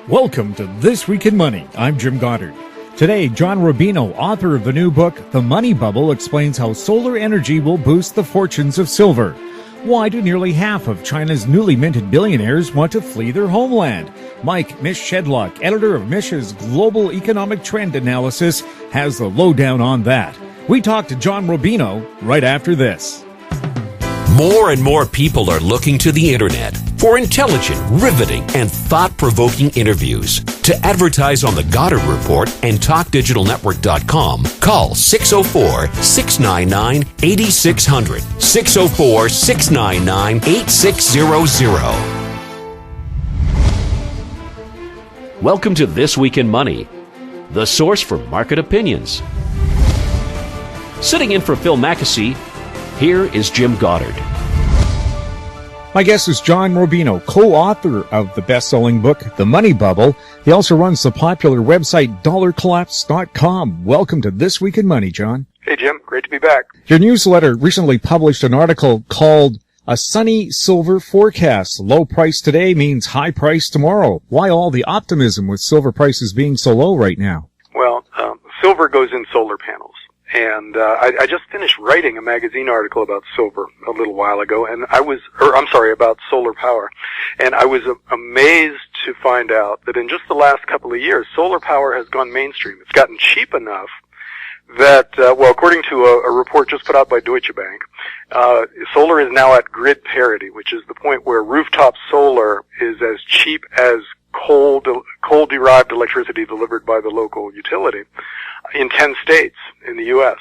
Welcome to This Week in Money. I'm Jim Goddard. Today, John Rubino, author of the new book, The Money Bubble, explains how solar energy will boost the fortunes of silver. Why do nearly half of China's newly minted billionaires want to flee their homeland? Mish Shedlock, editor of Mish's Global Economic Trend Analysis, has the lowdown on that. We talk to John Rubino right after this. More and more people are looking to the internet for intelligent, riveting, and thought-provoking interviews. To advertise on the Goddard Report and TalkDigitalNetwork.com, call 604-699-8600, 604-699-8600. Welcome to This Week in Money, the source for market opinions. Sitting in for Phil Mackesy, here is Jim Goddard. My guest is John Rubino, co-author of the best-selling book, The Money Bubble. He also runs the popular website dollarcollapse.com. Welcome to This Week in Money, John. Hey, Jim. Great to be back. Your newsletter recently published an article called A Sunny Silver Forecast. Low price today means high price tomorrow. Why all the optimism with silver prices being so low right now? Well, silver goes in solar panels. And I just finished writing a magazine article about silver a little while ago, and about solar power. And I was amazed to find out that in just the last couple of years, solar power has gone mainstream. It's gotten cheap enough that, according to a report just put out by Deutsche Bank, solar is now at grid parity, which is the point where rooftop solar is as cheap as coal-derived electricity delivered by the local utility in 10 states in the U.S.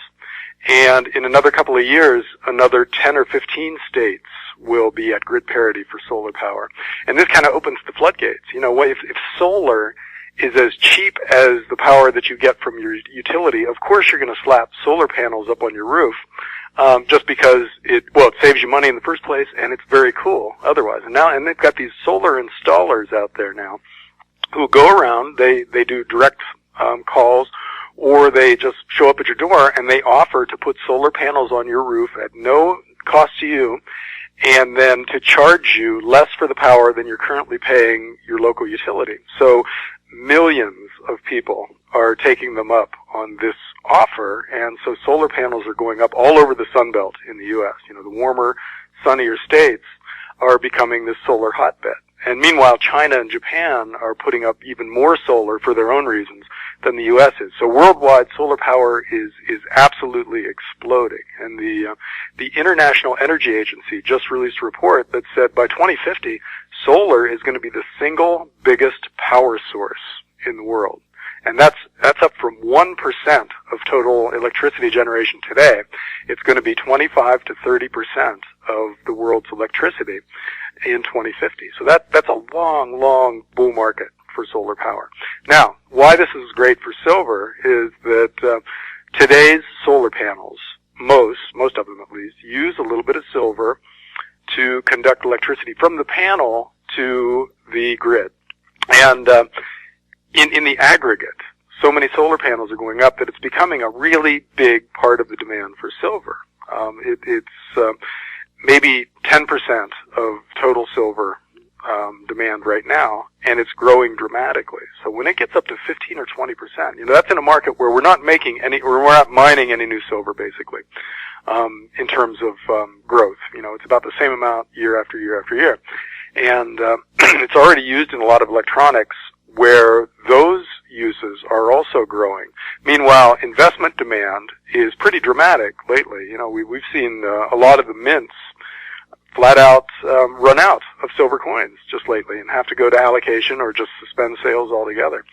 And in another couple of years, another 10 or 15 states will be at grid parity for solar power. And this kind of opens the floodgates. You know, if solar is as cheap as the power that you get from your utility, of course you're going to slap solar panels up on your roof, just because it saves you money in the first place, and it's very cool otherwise. And they've got these solar installers out there now who go around, they do direct calls, or they just show up at your door and they offer to put solar panels on your roof at no cost to you, and then to charge you less for the power than you're currently paying your local utility. So millions of people are taking them up on this offer, and so solar panels are going up all over the Sun Belt in the U.S. You know, the warmer, sunnier states are becoming this solar hotbed. And meanwhile, China and Japan are putting up even more solar for their own reasons than the U.S. is. So worldwide, solar power is absolutely exploding. And the International Energy Agency just released a report that said by 2050, solar is going to be the single biggest power source in the world. And that's up from 1% of total electricity generation today. It's going to be 25 to 30% of the world's electricity in 2050. So that's a long, long bull market for solar power. Now, why this is great for silver is that today's solar panels, most of them at least, use a little bit of silver to conduct electricity from the panel to the grid. And in the aggregate, so many solar panels are going up that it's becoming a really big part of the demand for silver. It's maybe 10% of total silver demand right now, and it's growing dramatically. So when it gets up to 15 or 20%, you know, that's in a market where we're not mining any new silver, basically, in terms of growth. You know, it's about the same amount year after year after year. And it's already used in a lot of electronics where those uses are also growing. Meanwhile, investment demand is pretty dramatic lately. You know, we've seen a lot of the mints flat out run out of silver coins just lately and have to go to allocation or just suspend sales altogether.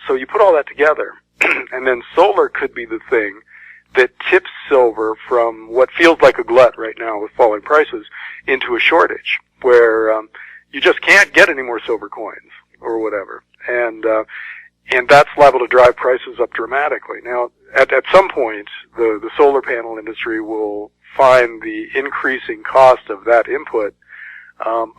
So you put all that together, and then solar could be the thing that tips silver from what feels like a glut right now with falling prices into a shortage where you just can't get any more silver coins or whatever. And that's liable to drive prices up dramatically. Now, at some point, the solar panel industry will find the increasing cost of that input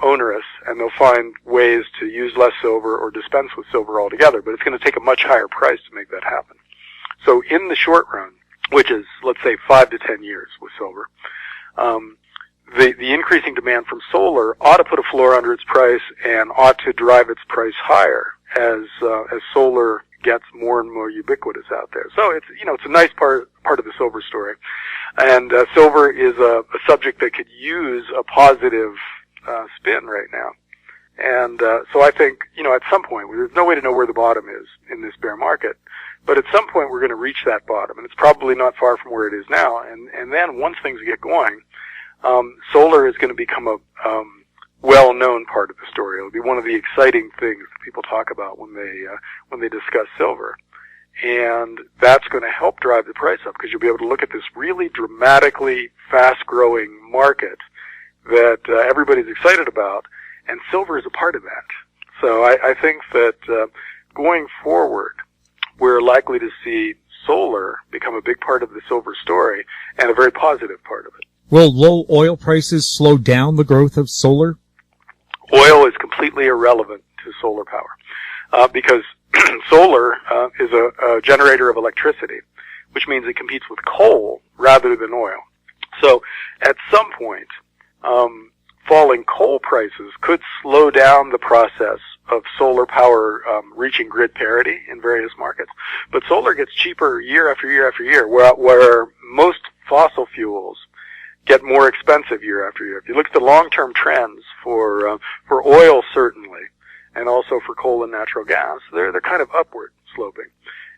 onerous, and they'll find ways to use less silver or dispense with silver altogether, but it's going to take a much higher price to make that happen. So in the short run, which is, let's say, 5 to 10 years with silver, the increasing demand from solar ought to put a floor under its price and ought to drive its price higher. as solar gets more and more ubiquitous out there. So it's a nice part of the silver story, and silver is a subject that could use a positive spin right now. And so I think at some point there's no way to know where the bottom is in this bear market, but at some point we're going to reach that bottom, and it's probably not far from where it is now. And then once things get going, solar is going to become a well-known part of the story. It'll be one of the exciting things that people talk about when they discuss silver. And that's going to help drive the price up, because you'll be able to look at this really dramatically fast-growing market that everybody's excited about, and silver is a part of that. So I think that going forward, we're likely to see solar become a big part of the silver story, and a very positive part of it. Will low oil prices slow down the growth of solar? Oil is completely irrelevant to solar power, because solar is a generator of electricity, which means it competes with coal rather than oil. So at some point, falling coal prices could slow down the process of solar power reaching grid parity in various markets. But solar gets cheaper year after year after year, where most fossil fuels get more expensive year after year. If you look at the long-term trends for oil, certainly, and also for coal and natural gas, they're kind of upward sloping.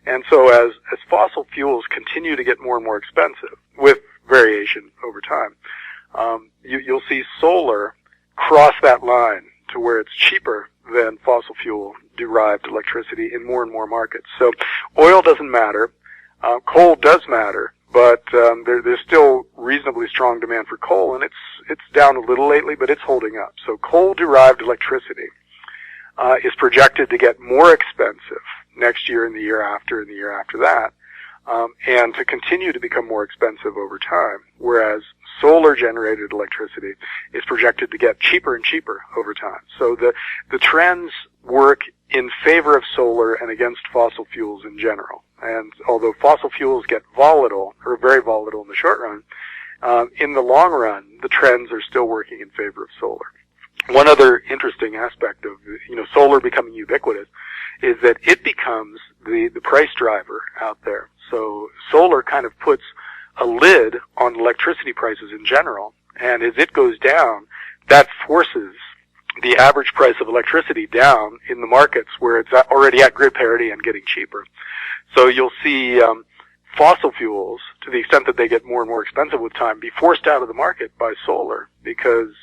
And so as fossil fuels continue to get more and more expensive, with variation over time, you'll see solar cross that line to where it's cheaper than fossil fuel derived electricity in more and more markets. So oil doesn't matter. Coal does matter, but there's still reasonably strong demand for coal, and it's down a little lately, but it's holding up. So coal-derived electricity is projected to get more expensive next year and the year after and the year after that, and to continue to become more expensive over time, whereas solar-generated electricity is projected to get cheaper and cheaper over time. So the trends work in favor of solar and against fossil fuels in general. And although fossil fuels get volatile, or very volatile in the short run, in the long run, the trends are still working in favor of solar. One other interesting aspect of solar becoming ubiquitous is that it becomes the price driver out there. So solar kind of puts a lid on electricity prices in general, and as it goes down, that forces the average price of electricity down in the markets where it's already at grid parity and getting cheaper. So you'll see fossil fuels, to the extent that they get more and more expensive with time, be forced out of the market by solar, because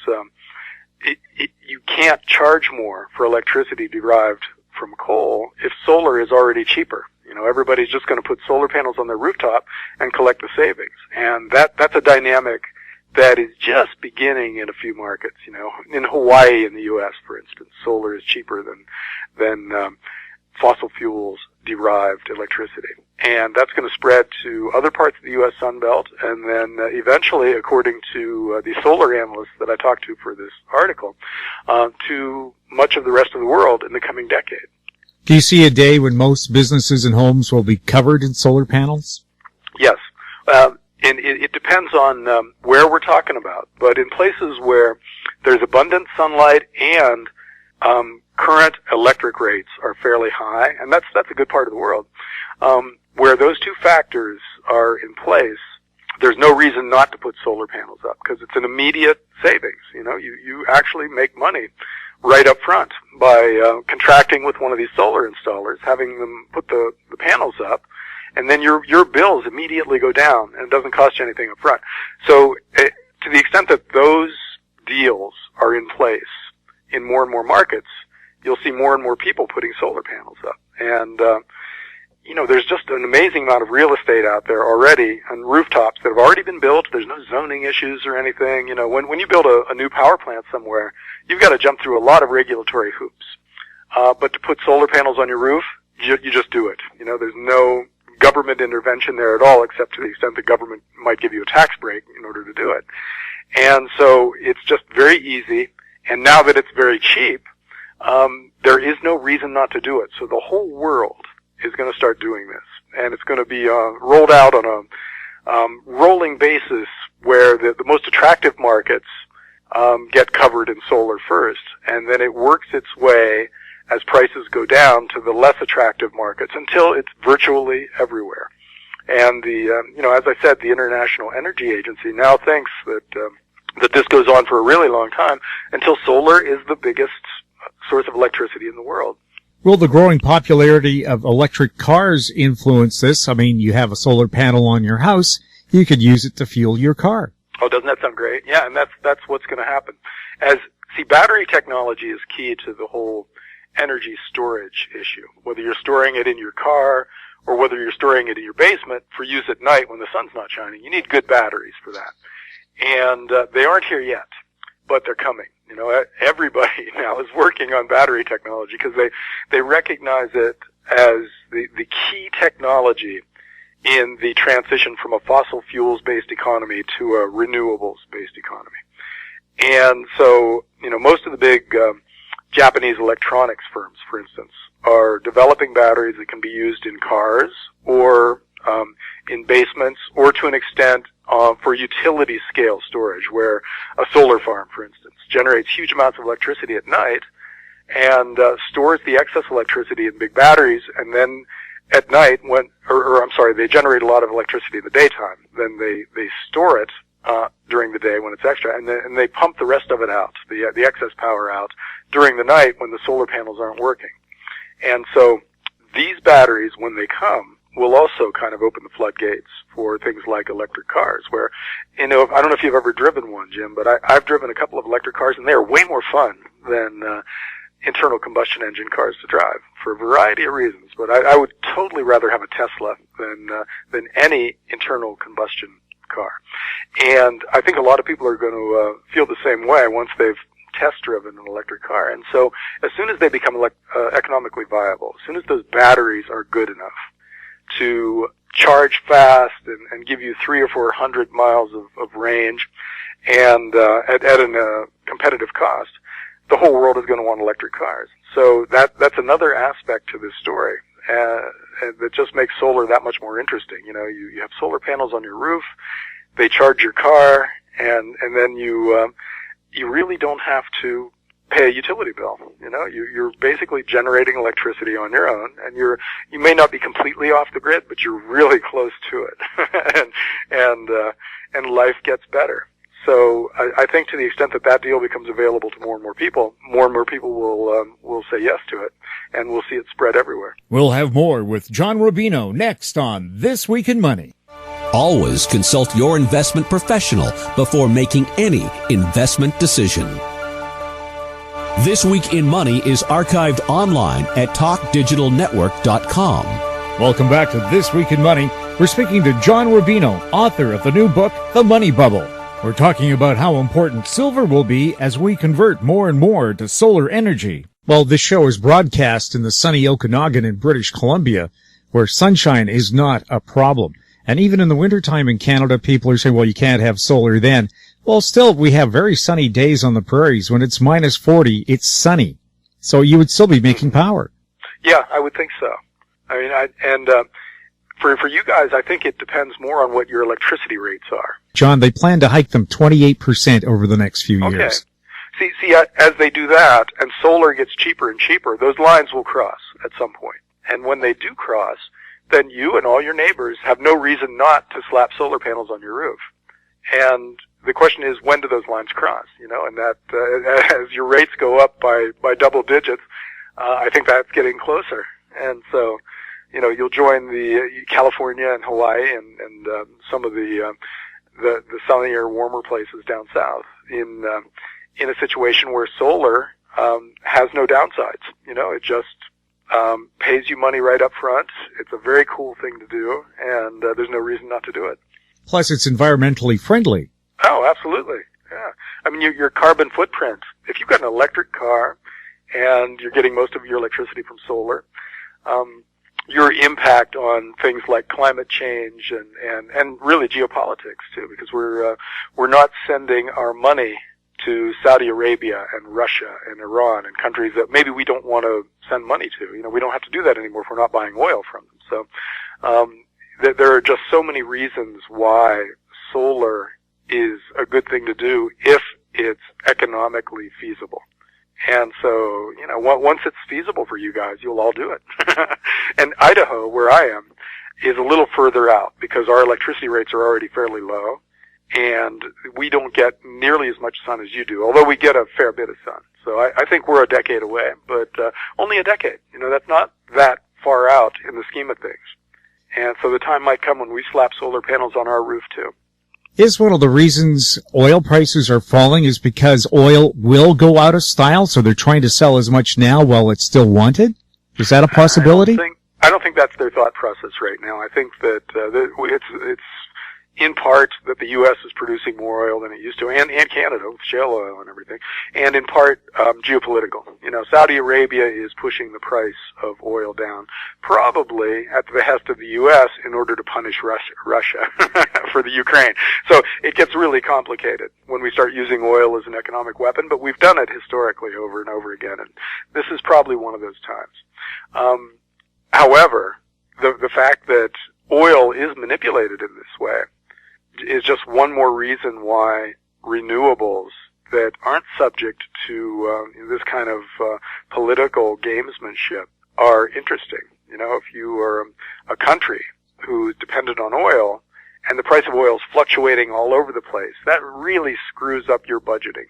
you can't charge more for electricity derived from coal if solar is already cheaper. Everybody's just going to put solar panels on their rooftop and collect the savings. And that's a dynamic that is just beginning in a few markets. In Hawaii in the U.S., for instance, solar is cheaper than fossil fuels derived electricity. And that's going to spread to other parts of the U.S. Sun Belt, and then eventually, according to the solar analysts that I talked to for this article, to much of the rest of the world in the coming decade. Do you see a day when most businesses and homes will be covered in solar panels? Yes. And it depends on where we're talking about. But in places where there's abundant sunlight and current electric rates are fairly high, and that's a good part of the world, where those two factors are in place, there's no reason not to put solar panels up, because it's an immediate savings. You actually make money right up front by contracting with one of these solar installers, having them put the panels up, and then your bills immediately go down, and it doesn't cost you anything up front. So to the extent that those deals are in place in more and more markets, you'll see more and more people putting solar panels up. And there's just an amazing amount of real estate out there already on rooftops that have already been built. There's no zoning issues or anything. When you build a new power plant somewhere, you've got to jump through a lot of regulatory hoops. But to put solar panels on your roof, you just do it. There's no government intervention there at all, except to the extent the government might give you a tax break in order to do it. And so it's just very easy. And now that it's very cheap, there is no reason not to do it. So the whole world is going to start doing this, and it's going to be rolled out on a rolling basis, where the most attractive markets get covered in solar first, and then it works its way as prices go down to the less attractive markets until it's virtually everywhere. And as I said, the International Energy Agency now thinks that this goes on for a really long time until solar is the biggest source of electricity in the world. Will the growing popularity of electric cars influence this? I mean, you have a solar panel on your house. You could use it to fuel your car. Oh, doesn't that sound great? Yeah, and that's what's going to happen. Battery technology is key to the whole energy storage issue. Whether you're storing it in your car or whether you're storing it in your basement for use at night when the sun's not shining, you need good batteries for that. And they aren't here yet, but they're coming. Everybody now is working on battery technology because they recognize it as the key technology in the transition from a fossil fuels-based economy to a renewables-based economy. And so, most of the big Japanese electronics firms, for instance, are developing batteries that can be used in cars or in basements or to an extent for utility scale storage, where a solar farm, for instance, generates huge amounts of electricity at night and stores the excess electricity in big batteries, and then at night they generate a lot of electricity in the daytime. Then they store it during the day when it's extra, and they pump the rest of it out, the excess power out during the night when the solar panels aren't working. And so these batteries, when they come, will also kind of open the floodgates for things like electric cars, where, I don't know if you've ever driven one, Jim, but I've driven a couple of electric cars, and they are way more fun than internal combustion engine cars to drive for a variety of reasons. But I would totally rather have a Tesla than any internal combustion car. And I think a lot of people are going to feel the same way once they've test-driven an electric car. And so as soon as they become economically viable, as soon as those batteries are good enough to charge fast and give you 300 or 400 miles of range and at a competitive cost, the whole world is going to want electric cars. So that's another aspect to this story that just makes solar that much more interesting. You have solar panels on your roof, they charge your car, and then you really don't have to pay a utility bill. You're basically generating electricity on your own, and you may not be completely off the grid, but you're really close to it, and life gets better. So I think to the extent that deal becomes available to more and more people will say yes to it, and we'll see it spread everywhere. We'll have more with John Rubino next on This Week in Money. Always consult your investment professional before making any investment decision. This Week in Money is archived online at talkdigitalnetwork.com. Welcome back to This Week in Money. We're speaking to John Rubino, author of the new book, The Money Bubble. We're talking about how important silver will be as we convert more and more to solar energy. Well, this show is broadcast in the sunny Okanagan in British Columbia, where sunshine is not a problem. And even in the wintertime in Canada, people are saying, well, you can't have solar then. Well, still, we have very sunny days on the prairies. When it's minus 40, it's sunny. So you would still be making power. Yeah, I would think so. For you guys, I think it depends more on what your electricity rates are. John, they plan to hike them 28% over the next few years. See, as they do that, and solar gets cheaper and cheaper, those lines will cross at some point. And when they do cross, then you and all your neighbors have no reason not to slap solar panels on your roof. And the question is, when do those lines cross? And that as your rates go up by double digits, I think that's getting closer. And so, you'll join the California and Hawaii and some of the sunnier, warmer places down south in a situation where solar has no downsides. It just pays you money right up front. It's a very cool thing to do, and there's no reason not to do it. Plus, it's environmentally friendly. Oh, absolutely. Yeah. I mean, your carbon footprint. If you've got an electric car and you're getting most of your electricity from solar, your impact on things like climate change and really geopolitics too, because we're not sending our money to Saudi Arabia and Russia and Iran and countries that maybe we don't want to send money to. We don't have to do that anymore if we're not buying oil from them. So there are just so many reasons why solar is a good thing to do if it's economically feasible. And so, once it's feasible for you guys, you'll all do it. And Idaho, where I am, is a little further out because our electricity rates are already fairly low, and we don't get nearly as much sun as you do, although we get a fair bit of sun. So I think we're a decade away, but only a decade. That's not that far out in the scheme of things. And so the time might come when we slap solar panels on our roof too. Is one of the reasons oil prices are falling is because oil will go out of style, so they're trying to sell as much now while it's still wanted? Is that a possibility? I don't think that's their thought process right now. I think that it's in part that the U.S. is producing more oil than it used to, and Canada with shale oil and everything, and in part geopolitical. Saudi Arabia is pushing the price of oil down, probably at the behest of the U.S. in order to punish Russia for the Ukraine. So it gets really complicated when we start using oil as an economic weapon, but we've done it historically over and over again, and this is probably one of those times. However, the fact that oil is manipulated in this way is just one more reason why renewables that aren't subject to this kind of political gamesmanship are interesting. If you are a country who's dependent on oil and the price of oil is fluctuating all over the place, that really screws up your budgeting,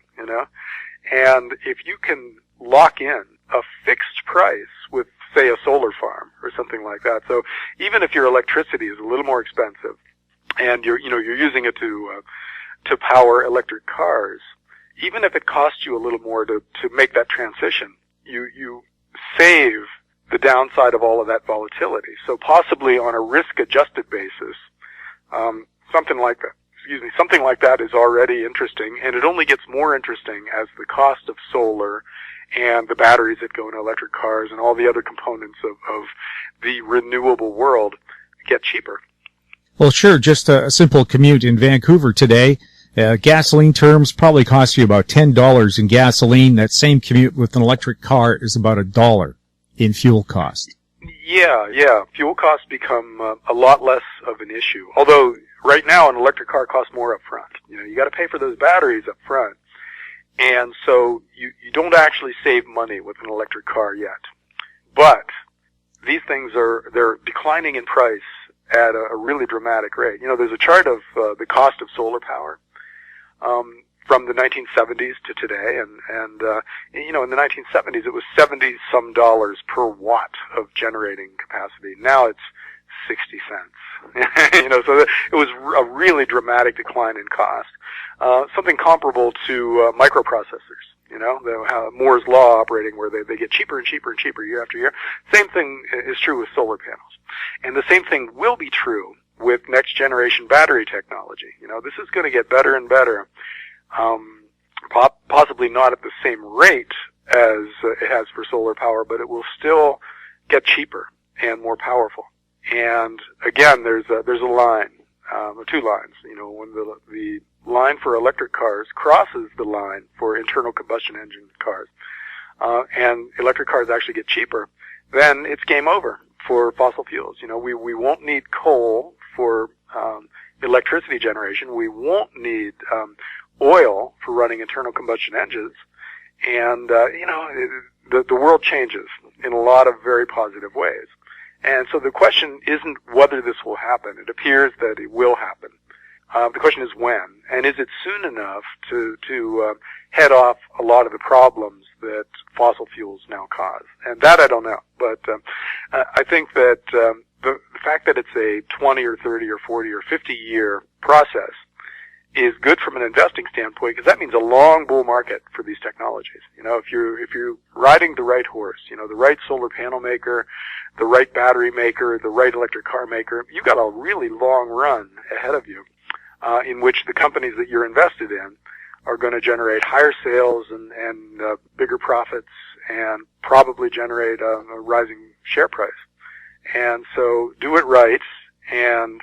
And if you can lock in a fixed price with, say, a solar farm or something like that, so even if your electricity is a little more expensive, and you're using it to power electric cars, even if it costs you a little more to make that transition, you save the downside of all of that volatility. So possibly on a risk-adjusted basis, something like that is already interesting, and it only gets more interesting as the cost of solar and the batteries that go in electric cars and all the other components of the renewable world get cheaper. Well, sure, just a simple commute in Vancouver today. Gasoline terms probably cost you about $10 in gasoline. That same commute with an electric car is about $1 in fuel cost. Yeah. Fuel costs become a lot less of an issue. Although right now an electric car costs more up front. You got to pay for those batteries up front. And so you don't actually save money with an electric car yet. But these things they're declining in price at a really dramatic rate. There's a chart of the cost of solar power from the 1970s to today, and in the 1970s it was $70-some per watt of generating capacity. Now it's 60 cents. So it was a really dramatic decline in cost. Something comparable to microprocessors. The Moore's law operating where they get cheaper and cheaper and cheaper year after year. Same thing is true with solar panels. And the same thing will be true with next generation battery technology. This is going to get better and better. Possibly not at the same rate as it has for solar power, but it will still get cheaper and more powerful. And again, there's a line, two lines. When the line for electric cars crosses the line for internal combustion engine cars, and electric cars actually get cheaper, then it's game over for fossil fuels. We won't need coal for electricity generation. We won't need oil for running internal combustion engines. And the world changes in a lot of very positive ways. And so the question isn't whether this will happen. It appears that it will happen. The question is when, and is it soon enough to head off a lot of the problems that fossil fuels now cause? And that I don't know, but I think that the fact that it's a 20 or 30 or 40 or 50 year process is good from an investing standpoint, because that means a long bull market for these technologies. If you're riding the right horse, the right solar panel maker, the right battery maker, the right electric car maker, you've got a really long run ahead of you, in which the companies that you're invested in are going to generate higher sales and bigger profits, and probably generate a rising share price. And so do it right, and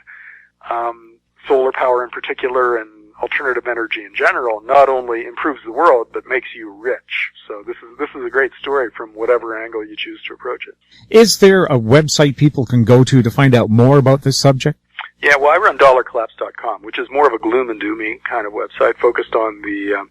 solar power in particular, and alternative energy in general, not only improves the world but makes you rich. So this is a great story from whatever angle you choose to approach it. Is there a website people can go to find out more about this subject? Yeah, well, I run dollarcollapse.com, which is more of a gloom and doomy kind of website focused on the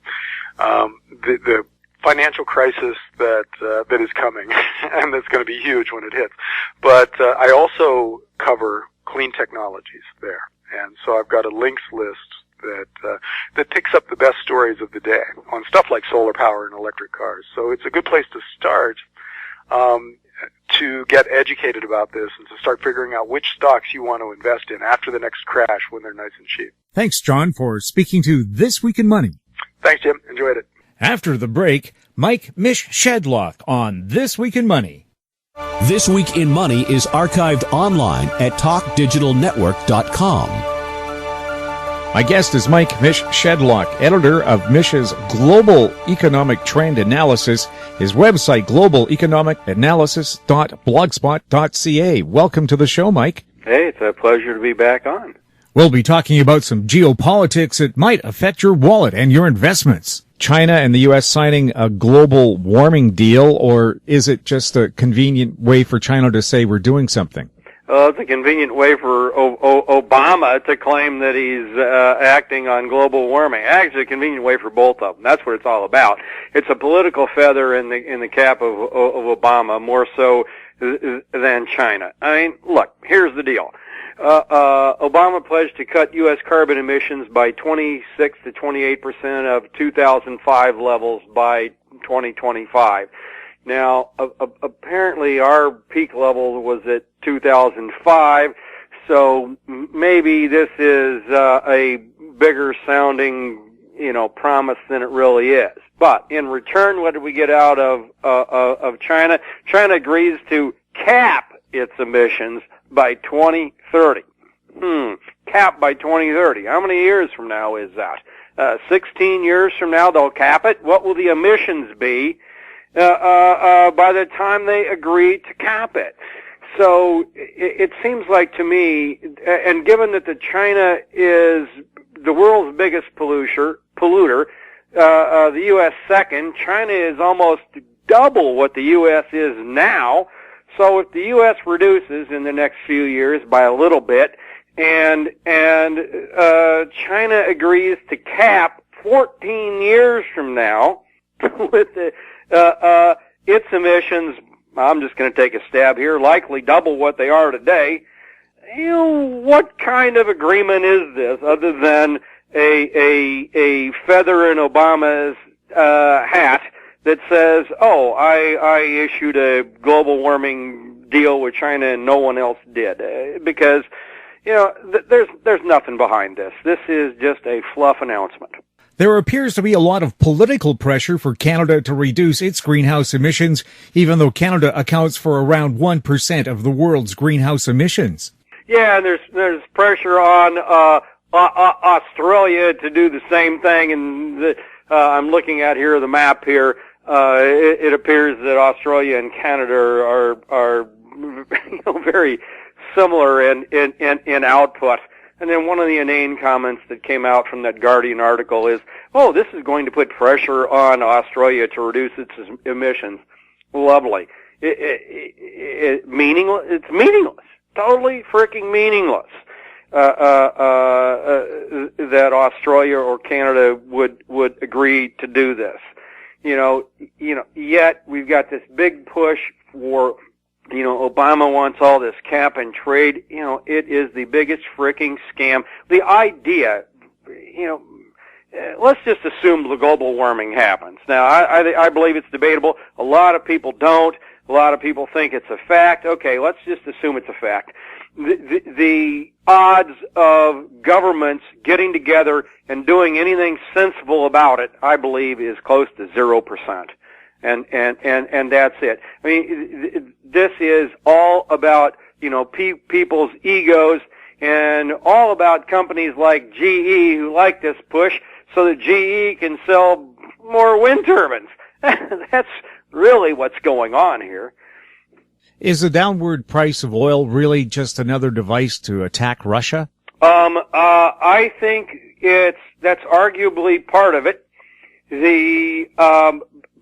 financial crisis that is coming, and that's going to be huge when it hits. But I also cover clean technologies there, and so I've got a links list that picks up the best stories of the day on stuff like solar power and electric cars. So it's a good place to start to get educated about this and to start figuring out which stocks you want to invest in after the next crash when they're nice and cheap. Thanks, John, for speaking to This Week in Money. Thanks, Jim. Enjoyed it. After the break, Mish Shedlock on This Week in Money. This Week in Money is archived online at talkdigitalnetwork.com. My guest is Mish Shedlock, editor of Mish's Global Economic Trend Analysis, his website, globaleconomicanalysis.blogspot.ca. Welcome to the show, Mike. Hey, it's a pleasure to be back on. We'll be talking about some geopolitics that might affect your wallet and your investments. China and the U.S. signing a global warming deal, or is it just a convenient way for China to say we're doing something? It's a convenient way for Obama to claim that he's acting on global warming. Actually, a convenient way for both of them. That's what it's all about. It's a political feather in the cap of Obama, more so than China. I mean, look, here's the deal. Obama pledged to cut U.S. carbon emissions by 26 to 28% of 2005 levels by 2025. Now, apparently our peak level was at 2005, so maybe this is a bigger sounding, promise than it really is. But in return, what did we get out of China? China agrees to cap its emissions by 2030. Cap by 2030. How many years from now is that? 16 years from now they'll cap it. What will the emissions be by the time they agree to cap it? So it seems like to me, and given that China is the world's biggest polluter, the U.S. second, China is almost double what the U.S. is now. So if the U.S. reduces in the next few years by a little bit, and China agrees to cap 14 years from now with its emissions, I'm just going to take a stab here, likely double what they are today. What kind of agreement is this other than a feather in Obama's hat that says, I issued a global warming deal with China and no one else did? Because, there's nothing behind this. This is just a fluff announcement. There appears to be a lot of political pressure for Canada to reduce its greenhouse emissions, even though Canada accounts for around 1% of the world's greenhouse emissions. Yeah, and there's pressure on Australia to do the same thing, and I'm looking at here the map here. It appears that Australia and Canada are very similar in output. And then one of the inane comments that came out from that Guardian article is, this is going to put pressure on Australia to reduce its emissions. Lovely. It's meaningless. Totally freaking meaningless. That Australia or Canada would agree to do this. Yet we've got this big push for, Obama wants all this cap and trade. It is the biggest freaking scam. The idea, let's just assume the global warming happens. Now, I believe it's debatable. A lot of people don't. A lot of people think it's a fact. Okay, let's just assume it's a fact. The odds of governments getting together and doing anything sensible about it, I believe, is close to 0%. And that's it. I mean, this is all about, people's egos and all about companies like GE who like this push so that GE can sell more wind turbines. That's really what's going on here. Is the downward price of oil really just another device to attack Russia? I think that's arguably part of it.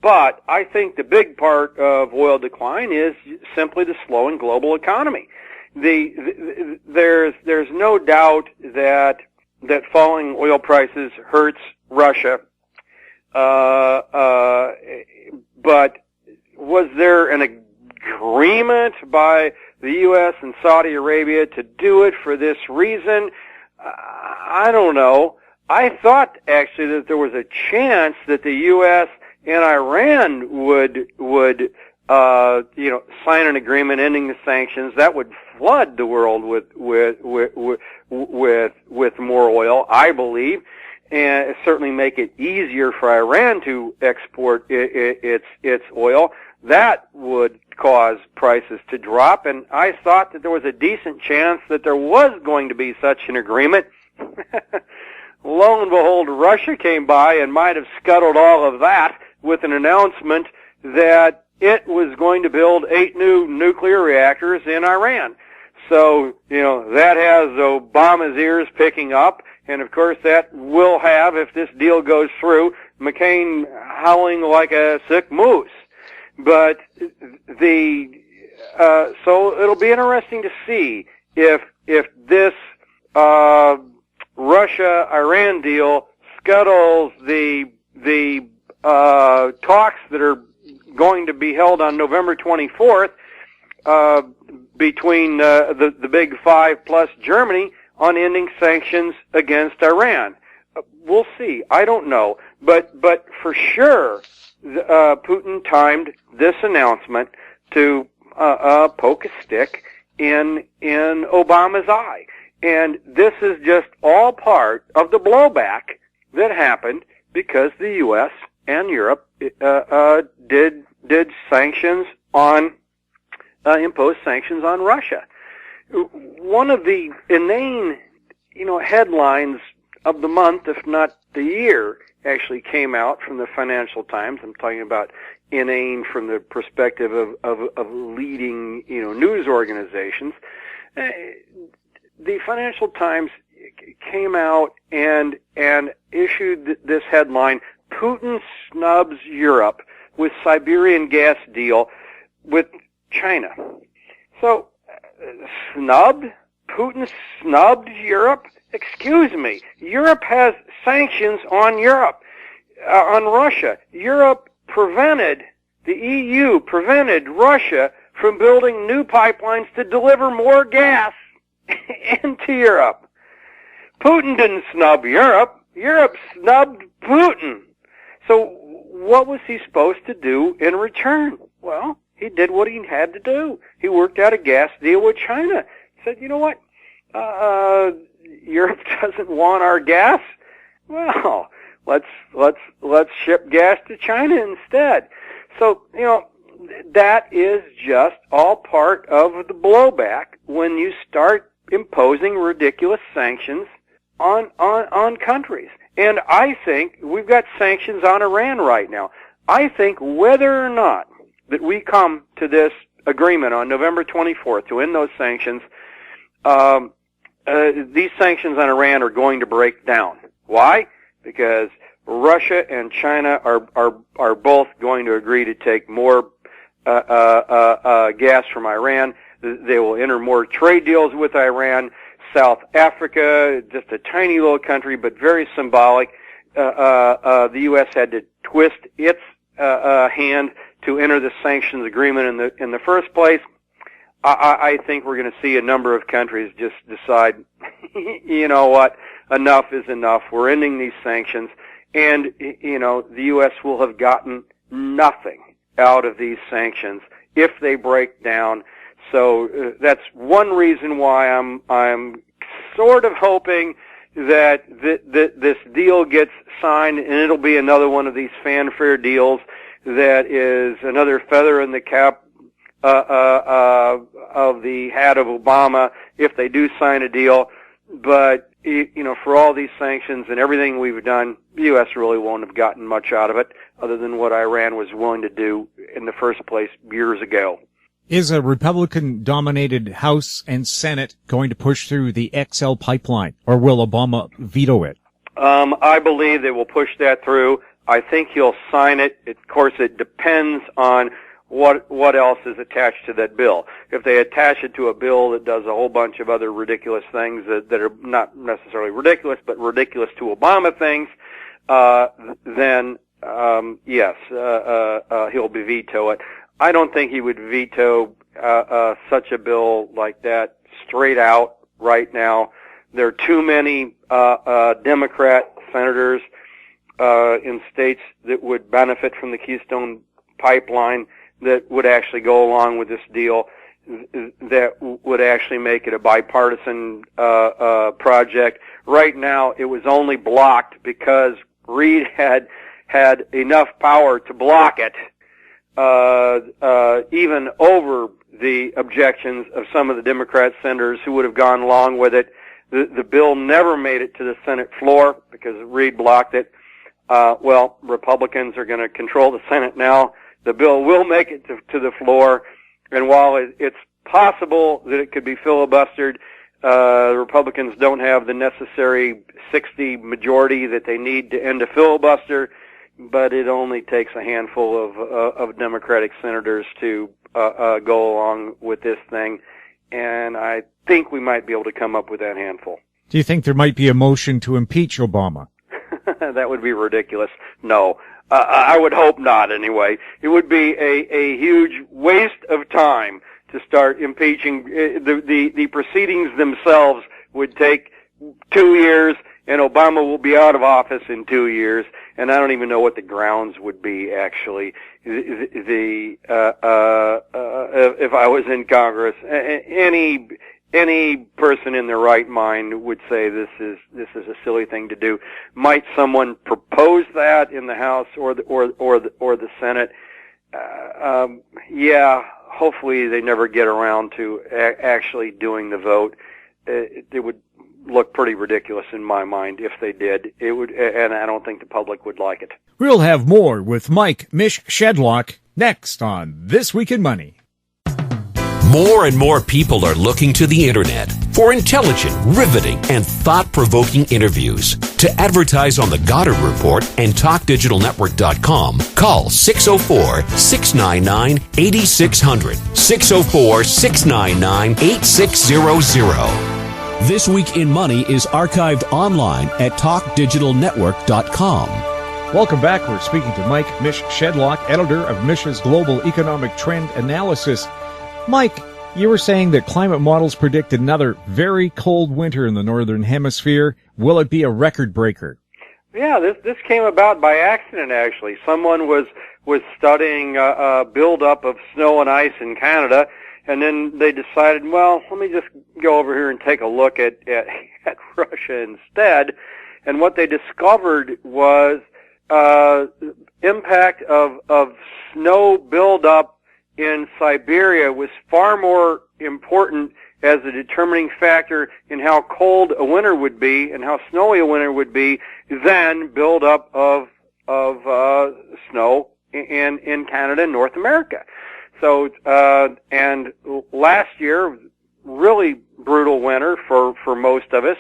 But I think the big part of oil decline is simply the slowing global economy. There's no doubt that falling oil prices hurts Russia. But was there an agreement by the U.S. and Saudi Arabia to do it for this reason? I don't know. I thought actually that there was a chance that the U.S. and Iran would sign an agreement ending the sanctions. That would flood the world with more oil, I believe, and certainly make it easier for Iran to export its oil. That would cause prices to drop, and I thought that there was a decent chance that there was going to be such an agreement. Lo and behold, Russia came by and might have scuttled all of that with an announcement that it was going to build 8 new nuclear reactors in Iran. So, that has Obama's ears picking up, and of course that will have, if this deal goes through, McCain howling like a sick moose. But so it'll be interesting to see if this Russia-Iran deal scuttles the talks that are going to be held on November 24th between the Big Five plus Germany on ending sanctions against Iran. We'll see. I don't know, but for sure, Putin timed this announcement to poke a stick in Obama's eye. And this is just all part of the blowback that happened because the U.S. and Europe did sanctions on imposed sanctions on Russia. One of the inane headlines of the month, if not the year, actually came out from the Financial Times. I'm talking about inane from the perspective of leading news organizations. The Financial Times came out and issued this headline: Putin snubs Europe with Siberian gas deal with China. So, snubbed? Putin snubbed Europe? Excuse me. Europe has sanctions on on Russia. The EU prevented Russia from building new pipelines to deliver more gas into Europe. Putin didn't snub Europe. Europe snubbed Putin. So what was he supposed to do in return? Well, he did what he had to do. He worked out a gas deal with China. He said, you know what? Europe doesn't want our gas. Well, let's ship gas to China instead. So, that is just all part of the blowback when you start imposing ridiculous sanctions on countries. And I think we've got sanctions on Iran right now. I think whether or not that we come to this agreement on November 24th to end those sanctions, these sanctions on Iran are going to break down. Why? Because Russia and China are both going to agree to take more gas from Iran. They will enter more trade deals with Iran. South Africa, just a tiny little country, but very symbolic. The U.S. had to twist its hand to enter the sanctions agreement in the first place. I think we're going to see a number of countries just decide, you know what, enough is enough. We're ending these sanctions, and the U.S. will have gotten nothing out of these sanctions if they break down. So that's one reason why I'm sort of hoping that this deal gets signed, and it'll be another one of these fanfare deals that is another feather in the cap of the hat of Obama if they do sign a deal. But for all these sanctions and everything we've done, the U.S. really won't have gotten much out of it other than what Iran was willing to do in the first place years ago. Is a Republican-dominated House and Senate going to push through the XL pipeline, or will Obama veto it? I believe they will push that through. I think he'll sign it. Of course, it depends on what else is attached to that bill. If they attach it to a bill that does a whole bunch of other ridiculous things that are not necessarily ridiculous, but ridiculous to Obama things, then yes, he'll veto it. I don't think he would veto such a bill like that straight out right now. There are too many Democrat senators in states that would benefit from the Keystone Pipeline that would actually go along with this deal, that would actually make it a bipartisan project. Right now, it was only blocked because Reid had enough power to block it, even over the objections of some of the Democrat senators who would have gone along with it. The bill never made it to the Senate floor because Reid blocked it. Well, Republicans are going to control the Senate now. The bill will make it to the floor, and while it's possible that it could be filibustered, the Republicans don't have the necessary 60 majority that they need to end a filibuster, but it only takes a handful of Democratic senators to go along with this thing, and I think we might be able to come up with that handful. Do you think there might be a motion to impeach Obama? That would be ridiculous. No. I would hope not, anyway. It would be a huge waste of time to start impeaching. The proceedings themselves would take 2 years, and Obama will be out of office in 2 years, and I don't even know what the grounds would be, actually. If I was in Congress, any person in their right mind would say this is a silly thing to do. Might someone propose that in the House or the Senate? Yeah, hopefully they never get around to actually doing the vote. It would look pretty ridiculous in my mind if they did. It would, and I don't think the public would like it. We'll have more with Mish Shedlock next on This Week in Money. More and more people are looking to the internet for intelligent, riveting, and thought-provoking interviews. To advertise on the Goddard Report and TalkDigitalNetwork.com, call 604-699-8600, 604-699-8600. This Week in Money is archived online at TalkDigitalNetwork.com. Welcome back. We're speaking to Mish Shedlock, editor of Mish's Global Economic Trend Analysis. Mike, you were saying that climate models predict another very cold winter in the Northern Hemisphere. Will it be a record breaker? Yeah, this came about by accident, actually. Someone was studying buildup of snow and ice in Canada, and then they decided, well, let me just go over here and take a look at Russia instead. And what they discovered was impact of snow buildup in Siberia was far more important as a determining factor in how cold a winter would be and how snowy a winter would be than buildup of snow in Canada and North America. So and last year, really brutal winter for most of us.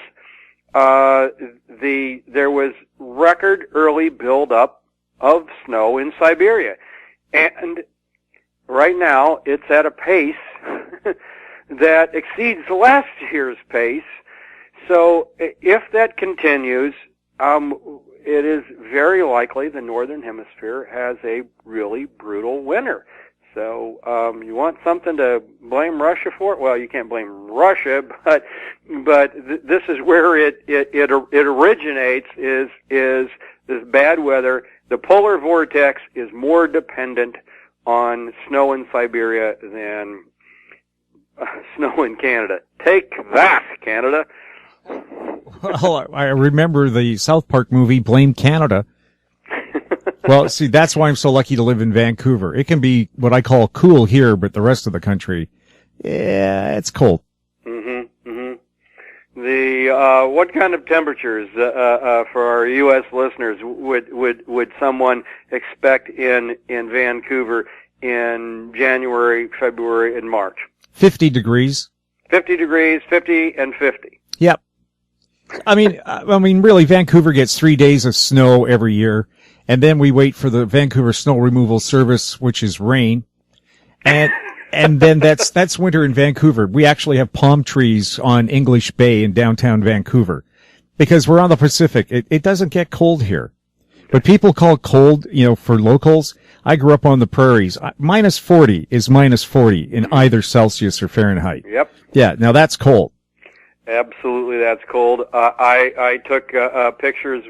There was record early buildup of snow in Siberia, and right now, it's at a pace that exceeds last year's pace. So if that continues, it is very likely the Northern Hemisphere has a really brutal winter. So you want something to blame Russia for? Well, you can't blame Russia, but this is where it originates, is this bad weather. The polar vortex is more dependent on snow in Siberia than snow in Canada. Take that, Canada. Well, I remember the South Park movie, Blame Canada. Well, see, that's why I'm so lucky to live in Vancouver. It can be what I call cool here, but the rest of the country, yeah, it's cold. What kind of temperatures for our U.S. listeners would someone expect in Vancouver in January, February, and March? 50 degrees. 50 degrees, 50 and 50. Yep. I mean, really, Vancouver gets 3 days of snow every year, and then we wait for the Vancouver Snow Removal Service, which is rain, and then that's winter in Vancouver. We actually have palm trees on English Bay in downtown Vancouver because we're on the Pacific. It doesn't get cold here. But people call cold, for locals. I grew up on the prairies. Minus 40 is minus 40 in either Celsius or Fahrenheit. Yep. Yeah, now that's cold. Absolutely, that's cold. I took pictures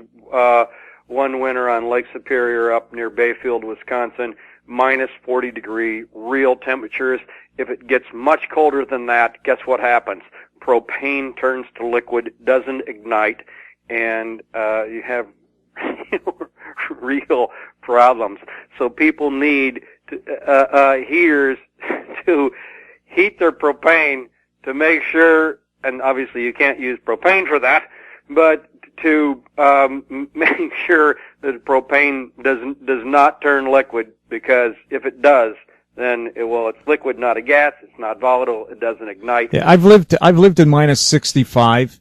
one winter on Lake Superior up near Bayfield, Wisconsin, minus 40 degree real temperatures. If it gets much colder than that, guess what happens? Propane turns to liquid, doesn't ignite, and you have real problems. So people need heaters to heat their propane to make sure, and obviously you can't use propane for that, but to make sure that propane does not turn liquid, because if it does, then it's liquid, not a gas. It's not volatile. It doesn't ignite. Yeah, I've lived in minus 65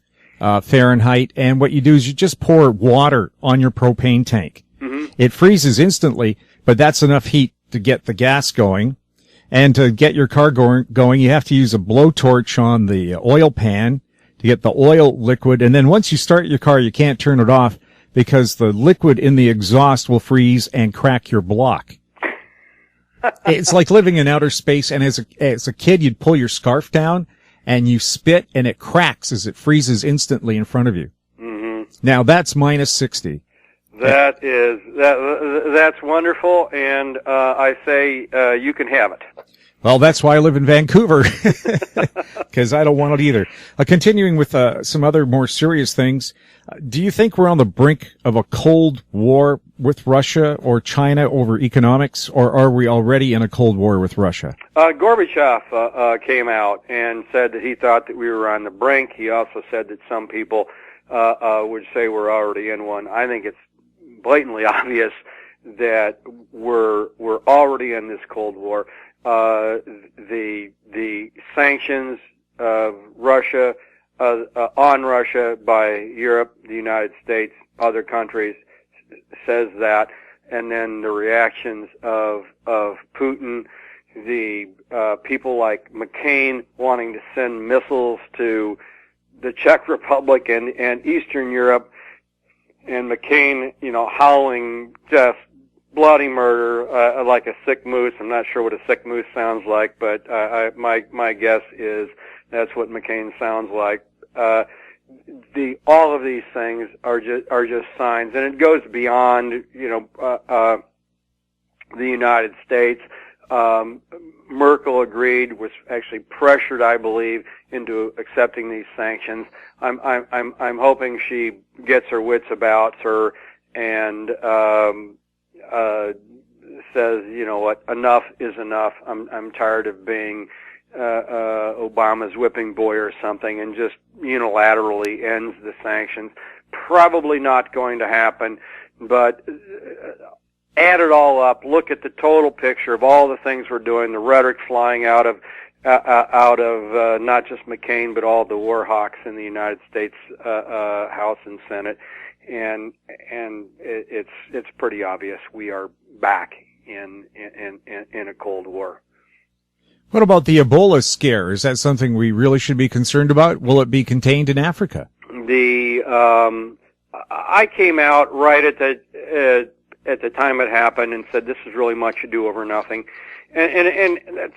Fahrenheit, and what you do is you just pour water on your propane tank. Mm-hmm. It freezes instantly, but that's enough heat to get the gas going. And to get your car going, you have to use a blowtorch on the oil pan to get the oil liquid. And then once you start your car, you can't turn it off because the liquid in the exhaust will freeze and crack your block. It's like living in outer space. And as a kid, you'd pull your scarf down and you spit and it cracks as it freezes instantly in front of you. Mm-hmm. Now that's minus 60. That's wonderful, and I say you can have it. Well, that's why I live in Vancouver, because I don't want it either. Continuing with some other more serious things, do you think we're on the brink of a Cold War with Russia or China over economics, or are we already in a Cold War with Russia? Gorbachev came out and said that he thought that we were on the brink. He also said that some people would say we're already in one. I think it's blatantly obvious that we're already in this Cold War. The sanctions of Russia on Russia by Europe, the United States, other countries says that, and then the reactions of Putin, the people like McCain wanting to send missiles to the Czech Republic and Eastern Europe, and McCain, howling just bloody murder like a sick moose. I'm not sure what a sick moose sounds like, but my guess is that's what McCain sounds like. All of these things are just signs, and it goes beyond the United States. Merkel agreed, was actually pressured, I believe, into accepting these sanctions. I'm hoping she gets her wits about her and says, what, enough is enough. I'm tired of being Obama's whipping boy or something, and just unilaterally ends the sanctions. Probably not going to happen, but add it all up, look at the total picture of all the things we're doing, the rhetoric flying out of not just McCain, but all the war hawks in the United States House and Senate, and it's pretty obvious we are back in a Cold War. What about the Ebola scare? Is that something we really should be concerned about? Will it be contained in Africa? I came out right at the time it happened and said this is really much ado over nothing, and that's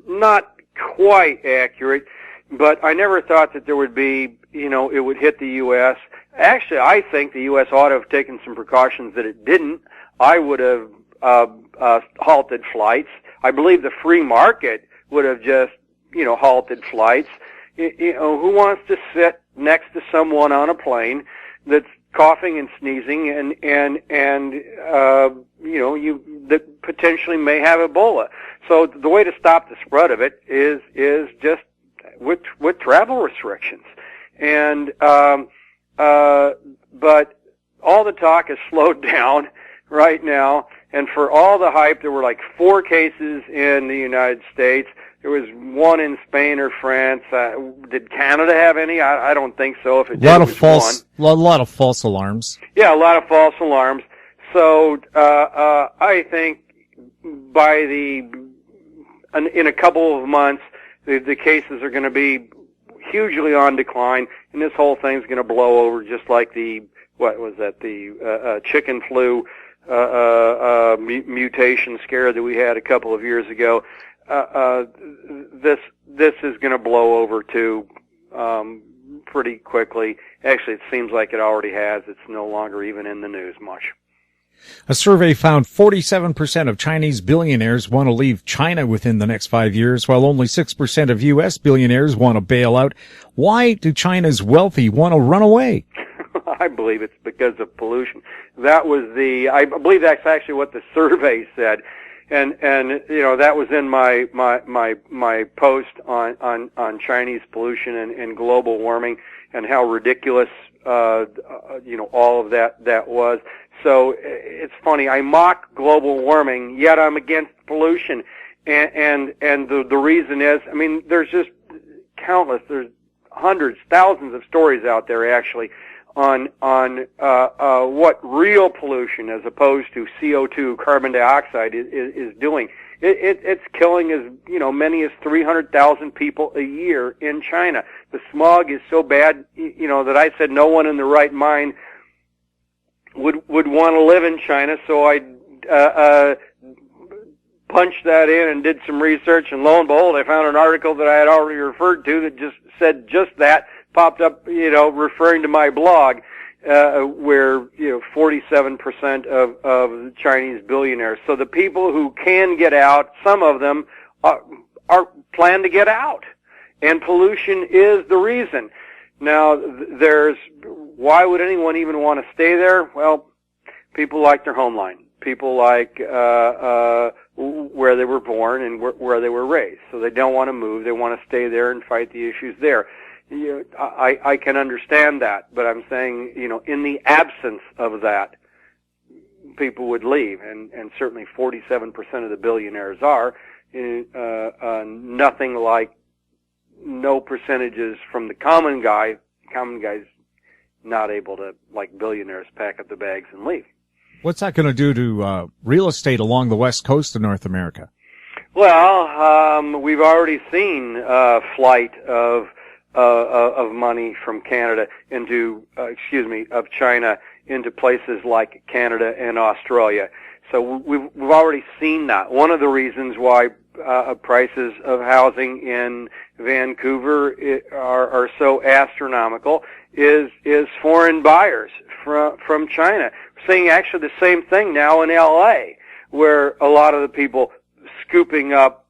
not quite accurate. But I never thought that there would be, it would hit the U.S. Actually, I think the U.S. ought to have taken some precautions that it didn't. I would have halted flights. I believe the free market would have just, halted flights. Who wants to sit next to someone on a plane that's coughing and sneezing you that potentially may have Ebola? So the way to stop the spread of it is just with travel restrictions. And but all the talk has slowed down right now. And for all the hype, there were like 4 cases in the United States. There was 1 in Spain or France. Did Canada have any? I don't think so. If it did, a lot of false alarms. Yeah, a lot of false alarms. So I think in a couple of months, the cases are going to be hugely on decline, and this whole thing's going to blow over just like the what was that, the chicken flu mutation scare that we had a couple of years ago. This is going to blow over too pretty quickly. Actually, it seems like it already has. It's no longer even in the news much. A survey found 47% of Chinese billionaires want to leave China within the next 5 years, while only 6% of U.S. billionaires want to bail out. Why do China's wealthy want to run away? I believe it's because of pollution. I believe that's actually what the survey said. And that was in my post on Chinese pollution and global warming and how ridiculous, all of that was. So it's funny. I mock global warming, yet I'm against pollution. And the reason is, there's just countless, there's hundreds, thousands of stories out there actually on what real pollution as opposed to CO2, carbon dioxide is doing. It's killing as many as 300,000 people a year in China. The smog is so bad, that I said no one in the right mind would want to live in China. So I punched that in and did some research, and lo and behold, I found an article that I had already referred to that just said just that. Popped up, referring to my blog, where 47% of Chinese billionaires. So the people who can get out, some of them are plan to get out, and pollution is the reason. Now, why would anyone even want to stay there? Well, people like their homeland. People like where they were born and where they were raised. So they don't want to move. They want to stay there and fight the issues there. I can understand that, but I'm saying, in the absence of that, people would leave, and certainly 47% of the billionaires are. Nothing like no percentages from the common guy. Common guy's not able to, like billionaires, pack up the bags and leave. What's that going to do to real estate along the west coast of North America? Well, we've already seen flight of money from Canada of China into places like Canada and Australia. So we've already seen that. One of the reasons why prices of housing in Vancouver are so astronomical is foreign buyers from China. We're seeing actually the same thing now in LA, where a lot of the people scooping up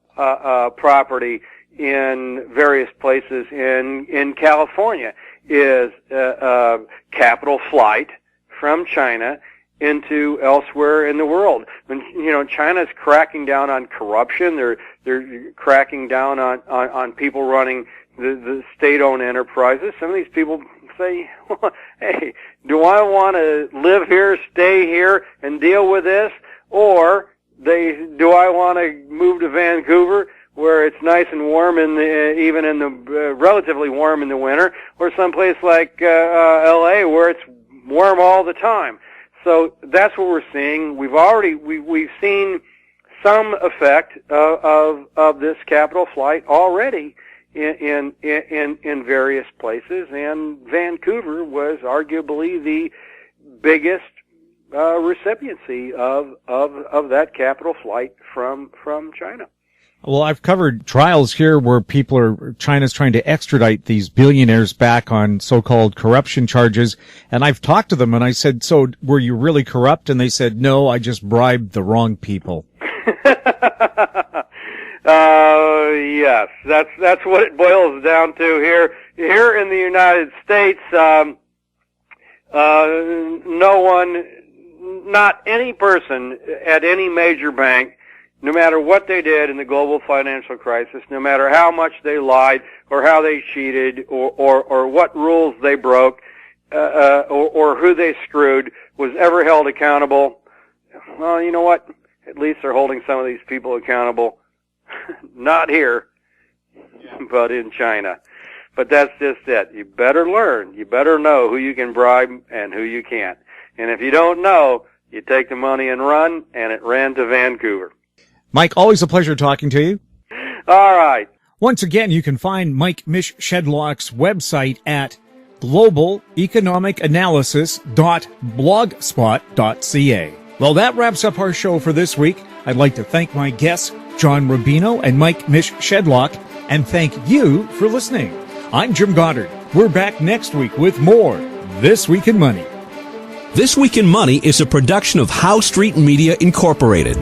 property in various places in California is capital flight from China into elsewhere in the world. When China's cracking down on corruption, they're cracking down on people running the state-owned enterprises. Some of these people say, "Hey, do I want to live here, stay here, and deal with this, or do I want to move to Vancouver, where it's nice and warm even in the relatively warm in the winter, or someplace like LA where it's warm all the time?" So that's what we're seeing. We've seen some effect of this capital flight already in various places, and Vancouver was arguably the biggest recipiency of that capital flight from China. Well, I've covered trials here where China's trying to extradite these billionaires back on so-called corruption charges. And I've talked to them and I said, "So were you really corrupt?" And they said, "No, I just bribed the wrong people." Yes, that's what it boils down to here. Here in the United States, no one, not any person at any major bank, no matter what they did in the global financial crisis, no matter how much they lied or how they cheated or what rules they broke or who they screwed, was ever held accountable. Well, you know what? At least they're holding some of these people accountable. Not here, but in China. But that's just it. You better learn. You better know who you can bribe and who you can't. And if you don't know, you take the money and run, and it ran to Vancouver. Mike, always a pleasure talking to you. All right. Once again, you can find Mish Shedlock's website at globaleconomicanalysis.blogspot.ca. Well, that wraps up our show for this week. I'd like to thank my guests, John Rubino and Mish Shedlock, and thank you for listening. I'm Jim Goddard. We're back next week with more This Week in Money. This Week in Money is a production of Howe Street Media Incorporated.